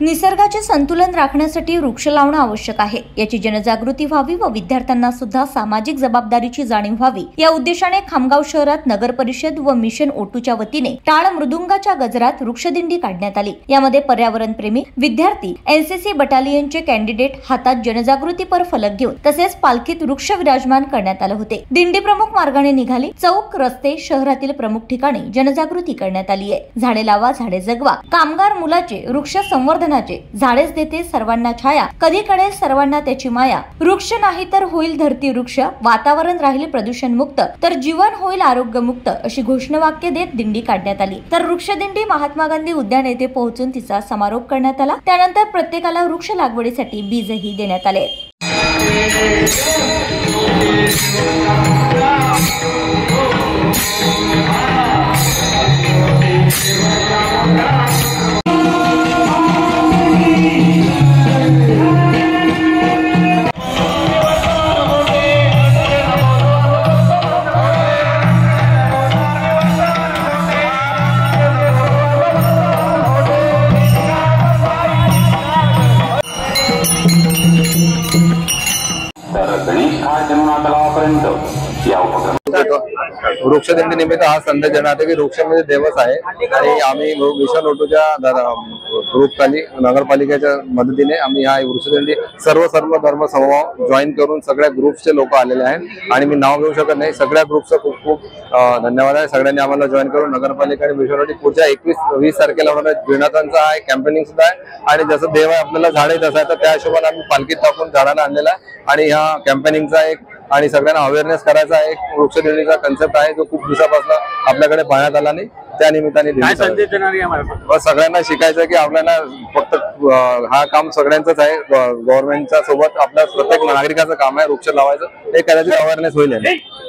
निसर्गाचे संतुलन राखण्यासाठी वृक्ष लावणे आवश्यक आहे। याची जनजागृती व्हावी व विद्यार्थ्यांना सुद्धा सामाजिक जबाबदारीची जाणीव व्हावी या उद्देशाने खामगाव शहरात नगर परिषद व मिशन ओटूच्या वतीने टाळ मृदुंगाच्या गजरात वृक्षदिंडी काढण्यात आली। यामध्ये पर्यावरण प्रेमी विद्यार्थी, एनसीसी बटालियनचे कॅन्डिडेट हातात जनजागृतीपर फलक घेऊन तसेच पालखीत वृक्ष विराजमान करण्यात आले होते। दिंडी प्रमुख मार्गाने निघाली। चौक, रस्ते, शहरातील प्रमुख ठिकाणी जनजागृती करण्यात आली आहे। झाडे लावा, झाडे जगवा, कामगार मुलाचे वृक्ष संवर्धनाचे, झाडेच देते सर्वांना छाया, कधी कळेल सर्वांना त्याची माया, वृक्ष नाही तर होईल धरती वृक्ष, वातावरण राहील प्रदूषण मुक्त तर जीवन होईल आरोग्य मुक्त अशी घोषणावाक्य देत दिंडी काढण्यात आली। तर वृक्षदिंडी महात्मा गांधी उद्यान येथे पोहोचून तिचा समारोप करण्यात आला। त्यानंतर प्रत्येकाला वृक्ष लागवडीसाठी बीजही देण्यात आले। वृक्षदिंडी निमित्त हा संदेश देण्यात की वृक्ष म्हणजे देवच आहे आणि आम्ही मिशन ओटूच्या ग्रुपखाली नगरपालिकेच्या मदतीने आम्ही हा वृक्षदिंडी सर्व धर्म समूह जॉईन करून सगळ्या ग्रुप्सचे लोक आलेले आहेत आणि मी नाव घेऊ शकत नाही। सगळ्या ग्रुपचं खूप खूप धन्यवाद आहे। सगळ्यांनी आम्हाला जॉईन करून नगरपालिका आणि मिशन ओटी पुढच्या 21-20 तारखेला होणारा जीवनाचा आहे, कॅम्पेनिंग सुद्धा आहे आणि जसं देव आहे आपल्याला झाडे तसं आहे तर त्या हिशोबाने आम्ही पालखीत टाकून झाडांना आणलेला आहे आणि ह्या कॅम्पेनिंगचा एक आणि सगळ्यांना अवेअरनेस करायचा एक वृक्षदिंडीचा कन्सेप्ट आहे जो खूप दिवसापासून आपल्याकडे पाहण्यात आला नाही। त्या निमित्ताने सगळ्यांना शिकायचं की आपल्याला फक्त हा काम सगळ्यांचंच आहे, गव्हर्नमेंटच्या सोबत आपल्या प्रत्येक नागरिकाचं काम आहे वृक्ष लावायचं, हे कदाचित अवेअरनेस होईल।